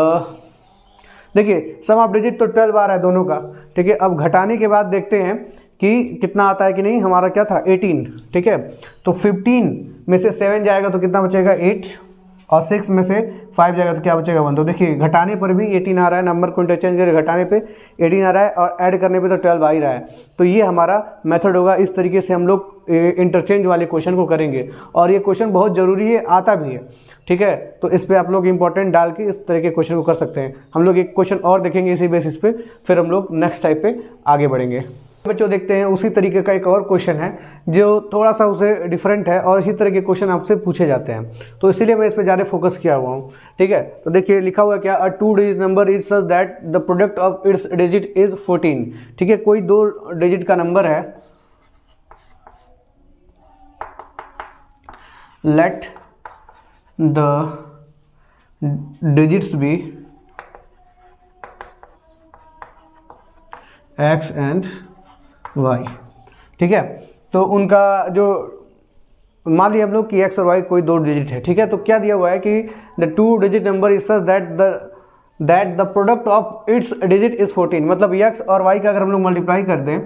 देखिए सम ऑफ डिजिट तो 12 आ रहा है दोनों का। ठीक है, अब घटाने के बाद देखते हैं कि कितना आता है कि नहीं। हमारा क्या था 18। ठीक है, तो 15 में से 7 जाएगा तो कितना बचेगा 8, और 6 में से 5 जाएगा तो क्या बचेगा 1। तो देखिए घटाने पर भी 18 आ रहा है, नंबर को इंटरचेंज करके घटाने पे 18 आ रहा है, और ऐड करने पे तो 12 आ ही रहा है। तो ये हमारा मेथड होगा। इस तरीके से हम लोग इंटरचेंज वाले क्वेश्चन को करेंगे, और ये क्वेश्चन बहुत ज़रूरी है, आता भी है। ठीक है, तो इस पर आप लोग इंपॉर्टेंट डाल के इस तरह के क्वेश्चन को कर सकते हैं। हम लोग एक क्वेश्चन और देखेंगे इसी बेसिस पे, फिर हम लोग नेक्स्ट टाइप पे आगे बढ़ेंगे। बच्चों देखते हैं उसी तरीके का एक और क्वेश्चन है जो थोड़ा सा उसे डिफरेंट है, और इसी तरह के क्वेश्चन आपसे पूछे जाते हैं, तो इसीलिए मैं इस पर ज़्यादा फोकस किया हुआ हूँ। ठीक है, तो देखिए लिखा हुआ है क्या, a 2 digit number is such that the product of its digit is 14। ठीक है, कोई 2 डिजिट का नंबर है, let the digits be x and y। ठीक है, तो उनका जो मान लिया हम लोग कि x और y कोई 2 डिजिट है। ठीक है, तो क्या दिया हुआ है कि the 2 digit number is such that the product of its digit is 14। मतलब x और y का अगर हम लोग मल्टीप्लाई कर दें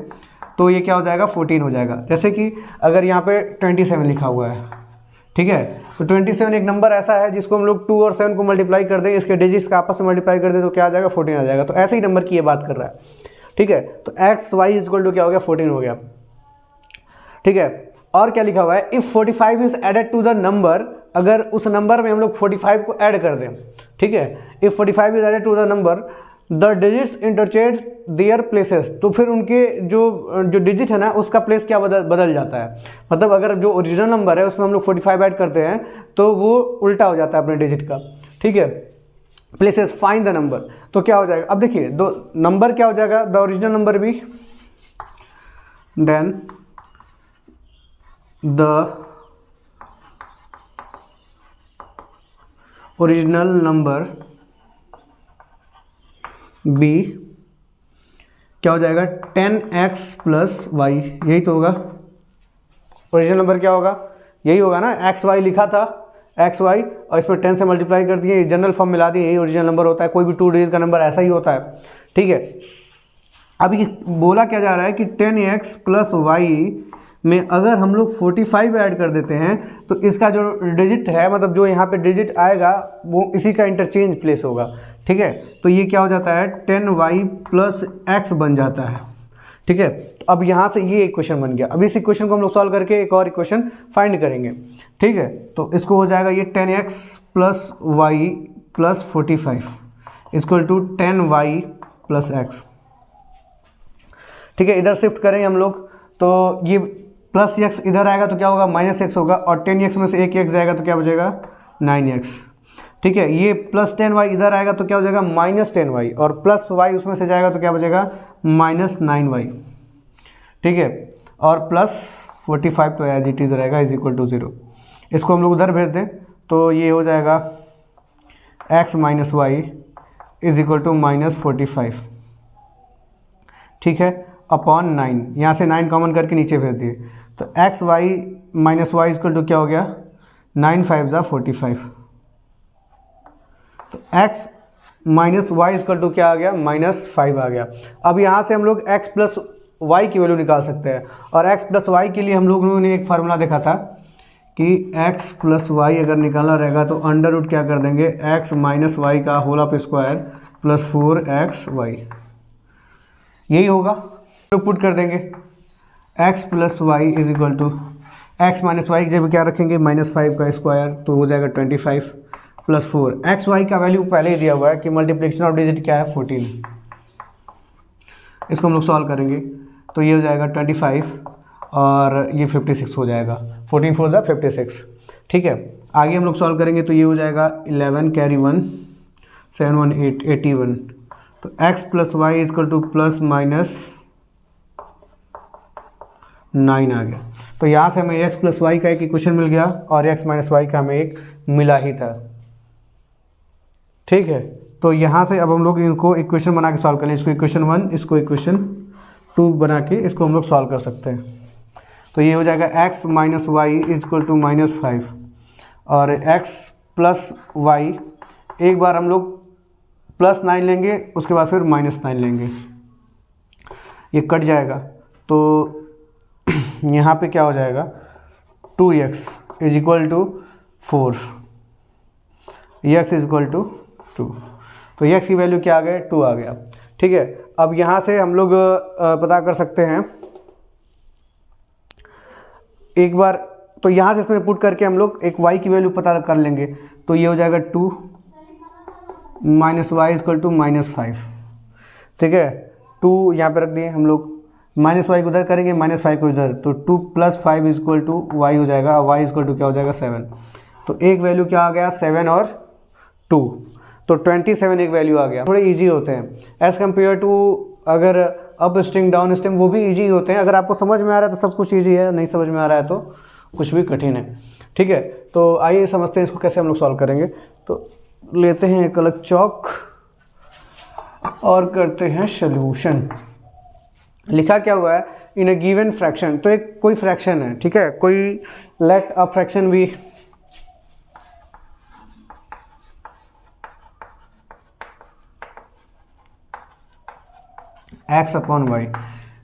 तो ये क्या हो जाएगा 14 हो जाएगा। जैसे कि अगर यहाँ पे 27 लिखा हुआ है, ठीक है, तो 27 एक नंबर ऐसा है जिसको हम लोग 2 और 7 को मल्टीप्लाई कर दें, इसके डिजिट्स का आपस में मल्टीप्लाई कर दें तो क्या आ जाएगा 14 आ जाएगा। तो ऐसे ही नंबर की ये बात कर रहा है। ठीक है, तो x y is equal to क्या हो गया 14 हो गया। ठीक है, और क्या लिखा हुआ है, if 45 is added to the number, अगर उस नंबर में हम लोग 45 को ऐड कर दें। ठीक है, if 45 is added to the number the digits interchange their places, तो फिर उनके जो डिजिट है ना उसका प्लेस क्या बदल जाता है। मतलब अगर जो ओरिजिनल नंबर है उसमें हम लोग 45 ऐड करते हैं तो वो उल्टा हो जाता है अपने डिजिट का। ठीक है, प्लेसेस फाइंड द नंबर, तो क्या हो जाएगा, अब देखिए दो नंबर क्या हो जाएगा, द ओरिजिनल नंबर भी, then the original number be क्या हो जाएगा 10x प्लस वाई, यही तो होगा ओरिजिनल नंबर। क्या होगा, यही होगा ना, एक्स वाई लिखा था, एक्स वाई और इसमें 10 से मल्टीप्लाई कर दिए, जनरल फॉर्म मिला दिए, यही ओरिजिनल नंबर होता है। कोई भी 2 डिजिट का नंबर ऐसा ही होता है, ठीक है। अभी बोला क्या जा रहा है कि 10x प्लस वाई में अगर हम लोग 45 ऐड कर देते हैं तो इसका जो डिजिट है, मतलब जो यहाँ पे डिजिट आएगा वो इसी का इंटरचेंज प्लेस होगा, ठीक है। तो ये क्या हो जाता है 10y प्लस एक्स बन जाता है, ठीक है। तो अब यहाँ से ये इक्वेशन बन गया। अब इस इक्वेशन को हम लोग सॉल्व करके एक और इक्वेशन फाइंड करेंगे, ठीक है। तो इसको हो जाएगा ये 10x plus y plus 45 equal to 10y plus x, ठीक है। इधर शिफ्ट करेंगे हम लोग तो ये प्लस एक्स इधर आएगा तो क्या होगा माइनस एक्स होगा, और 10x में से एक एक्स जाएगा तो क्या बचेगा 9x, ठीक है। ये प्लस 10y इधर आएगा तो क्या हो जाएगा माइनस 10y, और प्लस y उसमें से जाएगा तो क्या बचेगा माइनस 9y, ठीक है। और प्लस 45 तो एज इट इज रहेगा इज इक्वल टू 0। इसको हम लोग उधर भेज दें तो ये हो जाएगा x minus y is equal to minus 45, ठीक है, अपॉन 9। यहाँ से 9 कॉमन करके नीचे भेज दिए तो x y minus y equal to क्या हो गया 9 5 ज़ा 45। तो x minus y equal to क्या आ गया -5 आ गया। अब यहाँ से हम लोग x प्लस वाई की वैल्यू निकाल सकते हैं, और x प्लस वाई के लिए हम लोगों ने एक फार्मूला देखा था कि x प्लस वाई अगर निकालना रहेगा तो अंडर रूट क्या कर देंगे x माइनस वाई का whole of square plus 4xy, यही होगा। तो पुट कर देंगे x plus y is equal to x minus y की जगह क्या रखेंगे -5 का स्क्वायर तो हो जाएगा 25 प्लस 4। एक्स वाई का वैल्यू पहले ही दिया हुआ है कि मल्टीप्लिकेशन ऑफ डिजिट क्या है 14। इसको हम लोग सॉल्व करेंगे तो ये हो जाएगा 25 और ये 56 हो जाएगा, 14 4 ज़ा 56, ठीक है। आगे हम लोग सॉल्व करेंगे तो ये हो जाएगा 11 कैरी 1 7 1 8 81। तो x plus y is equal to plus minus 9 आ गया। तो यहाँ से हमें x प्लस वाई का एक इक्वेशन मिल गया और x माइनस वाई का हमें एक मिला ही था, ठीक है। तो यहाँ से अब हम लोग इनको इक्वेशन बना के सॉल्व करें, इसको इक्वेशन 1 इसको इक्वेशन 2 बना के इसको हम लोग सॉल्व कर सकते हैं। तो ये हो जाएगा x minus y is equal to -5 और x प्लस वाई, एक बार हम लोग प्लस 9 लेंगे उसके बाद फिर -9 लेंगे, ये कट जाएगा तो यहाँ पे क्या हो जाएगा 2x is equal to 4, x is equal to 2। तो x की वैल्यू क्या आ गया 2 आ गया, ठीक है। अब यहाँ से हम लोग पता कर सकते हैं एक बार, तो यहाँ से इसमें पुट करके हम लोग एक y की वैल्यू पता कर लेंगे तो ये हो जाएगा 2 माइनस वाई इजक्वल टू -5, ठीक है। 2 यहाँ पे रख दिए हम लोग, माइनस वाई को उधर करेंगे -5 को इधर, तो 2 प्लस 5 इजक्वल टू वाई हो जाएगा, वाई इजक्वल टू क्या हो जाएगा 7। तो एक वैल्यू क्या आ गया 7 और 2, तो 27 एक वैल्यू आ गया। थोड़े इजी होते हैं एज़ कम्पेयर टू अगर अप स्ट्रिंग डाउन स्ट्रिंग, वो भी इजी होते हैं। अगर आपको समझ में आ रहा है तो सब कुछ इजी है, नहीं समझ में आ रहा है तो कुछ भी कठिन है, ठीक है। तो आइए समझते हैं इसको कैसे हम लोग सॉल्व करेंगे। तो लेते हैं एक अलग चौक और करते हैं सोल्यूशन। लिखा क्या हुआ है इन अ गिवन फ्रैक्शन, तो एक कोई फ्रैक्शन है, ठीक है, कोई लेट अ फ्रैक्शन भी x अपॉन वाई,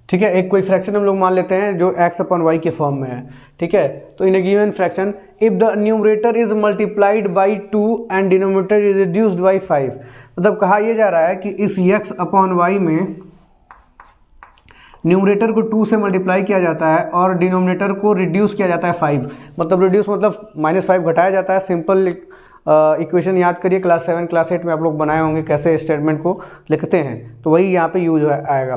ठीक है। एक कोई फ्रैक्शन हम लोग मान लेते हैं जो x अपॉन वाई के फॉर्म में है, ठीक है। तो in a given fraction if the numerator is multiplied by 2 and denominator is reduced by 5, मतलब कहा यह जा रहा है कि इस x अपॉन वाई में न्यूमरेटर को 2 से मल्टीप्लाई किया जाता है और डिनोमिनेटर को रिड्यूस किया जाता है 5, मतलब रिड्यूस मतलब -5 घटाया जाता है। सिंपल इक्वेशन याद करिए, क्लास 7 क्लास 8 में आप लोग बनाए होंगे कैसे स्टेटमेंट को लिखते हैं, तो वही यहाँ पे यूज आएगा,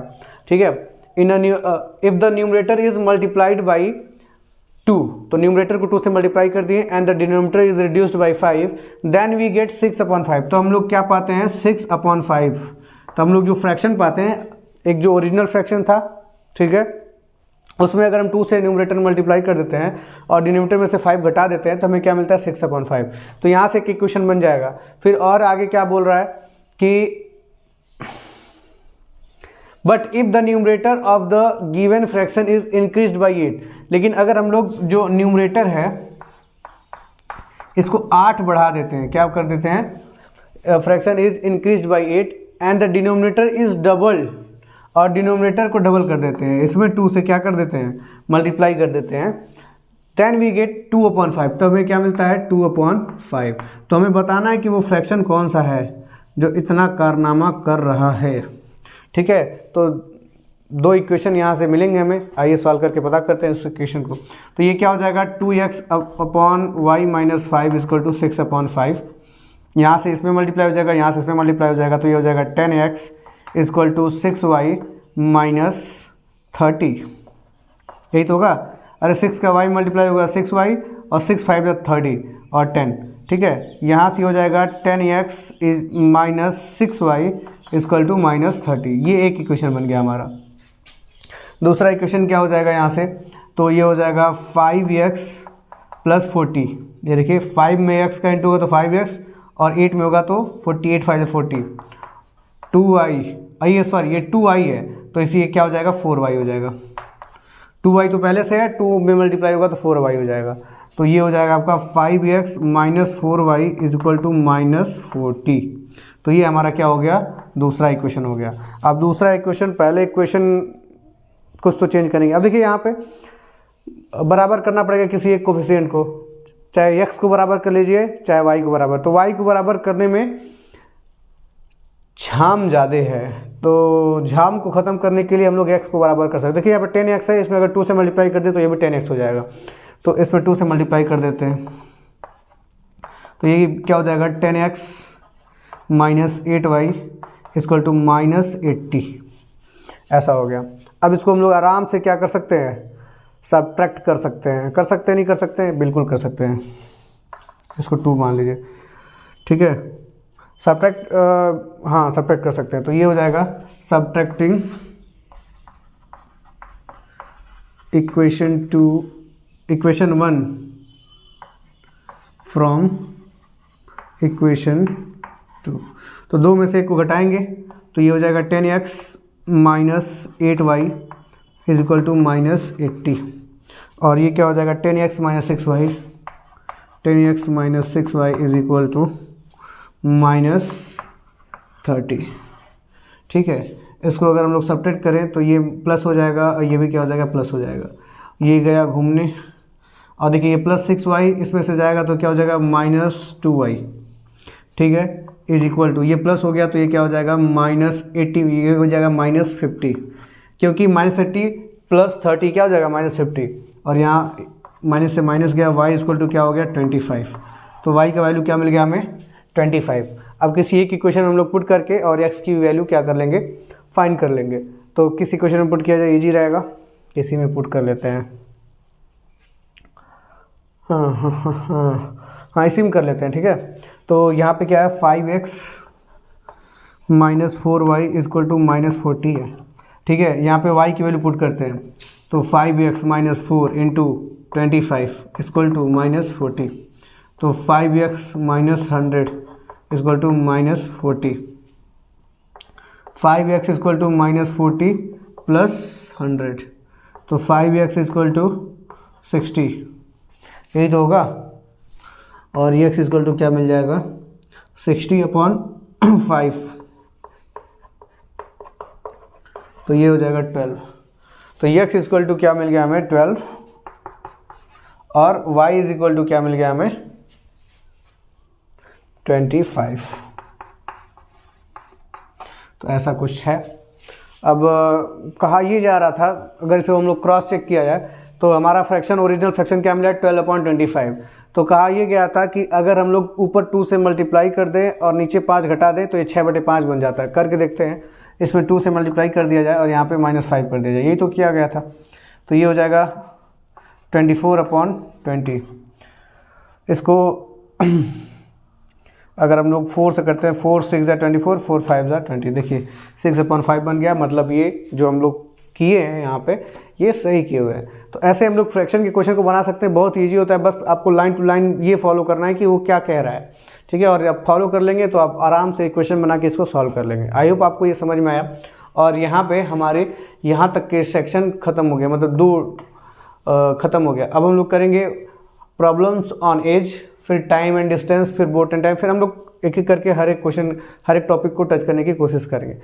ठीक है। इन if the numerator is multiplied by 2, तो न्यूमरेटर को 2 से मल्टीप्लाई कर दिए and the denominator is reduced by 5, then we get 6 upon 5। तो हम लोग क्या पाते हैं 6 अपॉन 5। तो हम लोग जो फ्रैक्शन पाते हैं, एक जो ओरिजिनल फ्रैक्शन था, ठीक है, उसमें अगर हम 2 से न्यूमरेटर मल्टीप्लाई कर देते हैं और डिनोमिनेटर में से 5 घटा देते हैं तो हमें क्या मिलता है 6/5। तो यहाँ से एक इक्वेशन बन जाएगा। फिर और आगे क्या बोल रहा है कि but if the numerator of the given fraction is increased by 8, लेकिन अगर हम लोग जो न्यूमरेटर है इसको 8 बढ़ा देते हैं, क्या कर देते हैं, fraction is increased by 8 and the denominator is double, और डिनोमिनेटर को डबल कर देते हैं, इसमें 2 से क्या कर देते हैं मल्टीप्लाई कर देते हैं, देन वी गेट 2/5। तो हमें क्या मिलता है 2/5। तो हमें बताना है कि वो फ्रैक्शन कौन सा है जो इतना कारनामा कर रहा है। ठीक है, तो 2 इक्वेशन यहाँ से मिलेंगे हमें। आइए सॉल्व करके पता करते हैं इस इक्वेशन को। तो ये क्या हो जाएगा 2x/y - 5 = 6/5। यहाँ से इसमें मल्टीप्लाई हो जाएगा, यहाँ से इसमें मल्टीप्लाई हो जाएगा, तो ये हो जाएगा 10x = 6y - 30। यही तो होगा। अरे 6 का y मल्टीप्लाई होगा 6y और 6 5 या 30 और 10। ठीक है, यहाँ से हो जाएगा 10x - 6y = -30। ये एक इक्वेशन बन गया हमारा। दूसरा इक्वेशन क्या हो जाएगा यहाँ से, तो ये हो जाएगा 5x + 40। ये देखिए 5 में x का इंटू होगा तो 5x और 8 में होगा तो 48 5 40 2y, ये सॉरी ये 2y है, तो इसी क्या हो जाएगा 4y हो जाएगा। 2y तो पहले से है, 2 में मल्टीप्लाई होगा तो 4y हो जाएगा। तो ये हो जाएगा आपका 5x - 4y = -40। तो ये हमारा क्या हो गया, दूसरा इक्वेशन हो गया। अब दूसरा इक्वेशन पहले इक्वेशन कुछ तो चेंज करेंगे। अब देखिए यहाँ पे बराबर करना पड़ेगा किसी एक कोफिशिएंट को, चाहे x को बराबर कर लीजिए चाहे y को बराबर। तो y को बराबर करने में झाम ज़्यादा है, तो झाम को ख़त्म करने के लिए हम लोग x को बराबर कर सकते हैं। देखिए यहाँ पर 10x है, इसमें अगर 2 से मल्टीप्लाई कर दे तो ये भी 10x हो जाएगा। तो इसमें 2 से मल्टीप्लाई कर देते हैं, तो ये क्या हो जाएगा 10x - 8y = -80। ऐसा हो गया। अब इसको हम लोग आराम से क्या कर सकते हैं, सब्ट्रैक्ट कर सकते हैं। कर सकते हैं नहीं कर सकते हैं, बिल्कुल कर सकते हैं। इसको 2 मान लीजिए, ठीक है। सब्ट्रैक्ट हाँ सब्ट्रैक्ट कर सकते हैं। तो ये हो जाएगा सब्ट्रैक्टिंग इक्वेशन 1 फ्रॉम इक्वेशन 2। तो 2 में से एक को घटाएंगे तो ये हो जाएगा 10x - 8y = -80। और ये क्या हो जाएगा 10x - 6y = -30। ठीक है, इसको अगर हम लोग सब्ट्रैक्ट करें तो ये प्लस हो जाएगा और ये भी क्या हो जाएगा प्लस हो जाएगा। ये गया घूमने, और देखिए ये +6y इसमें से जाएगा तो क्या हो जाएगा -2y। ठीक है, = ये प्लस हो गया तो ये क्या हो जाएगा -80, ये हो जाएगा -50, क्योंकि -80 + 30 क्या हो जाएगा -50, और यहाँ माइनस से माइनस गया, y = क्या हो गया 25। तो y का वैल्यू क्या मिल गया हमें 25। अब किसी एक इक्वेशन हम लोग पुट करके और x की वैल्यू क्या कर लेंगे, फाइंड कर लेंगे। तो किस इक्वेशन में पुट किया जाए, इजी रहेगा, किसी में पुट कर लेते हैं। हाँ इसी में कर लेते हैं। ठीक है, तो यहाँ पे क्या है 5x - 4y = -40 है। ठीक है, यहाँ पे y की वैल्यू पुट करते हैं तो 5x - 4 × 25 = -40। तो 5x - 100 = -40। 5x = -40 + 100, तो 5x = 60, यही तो होगा। और ये x = क्या मिल जाएगा 60/5, तो ये हो जाएगा 12। तो x = क्या मिल गया हमें 12, और y = क्या मिल गया हमें 25। तो ऐसा कुछ है। अब कहा ये जा रहा था, अगर इसे हम लोग क्रॉस चेक किया जाए तो हमारा फ्रैक्शन, ओरिजिनल फ्रैक्शन क्या मिला 12/25। तो कहा ये गया था कि अगर हम लोग ऊपर 2 से मल्टीप्लाई कर दें और नीचे 5 घटा दें तो ये 6/5 बन जाता है। करके देखते हैं, इसमें 2 से मल्टीप्लाई कर दिया जाए और यहाँ पे -5 कर दिया जाए, यही तो किया गया था। तो ये हो जाएगा 24/20। इसको अगर हम लोग 4 से करते हैं, 4 6 = 24, 4 5 = 20। देखिए 6/5 बन गया, मतलब ये जो हम लोग किए हैं यहाँ पे ये सही किए हुए हैं। तो ऐसे हम लोग फ्रैक्शन के क्वेश्चन को बना सकते हैं, बहुत ईजी होता है। बस आपको लाइन टू लाइन ये फॉलो करना है कि वो क्या कह रहा है, ठीक है। और आप फॉलो कर लेंगे तो आप आराम से क्वेश्चन बना के इसको सॉल्व कर लेंगे। आई होप आपको ये समझ में आया। और यहाँ पे हमारे यहाँ तक के सेक्शन ख़त्म हो गया, मतलब 2 ख़त्म हो गया। अब हम लोग करेंगे प्रॉब्लम्स ऑन एज, फिर टाइम एंड डिस्टेंस, फिर बोट एंड टाइम, फिर हम लोग एक एक करके हर एक क्वेश्चन, हर एक टॉपिक को टच करने की कोशिश करेंगे।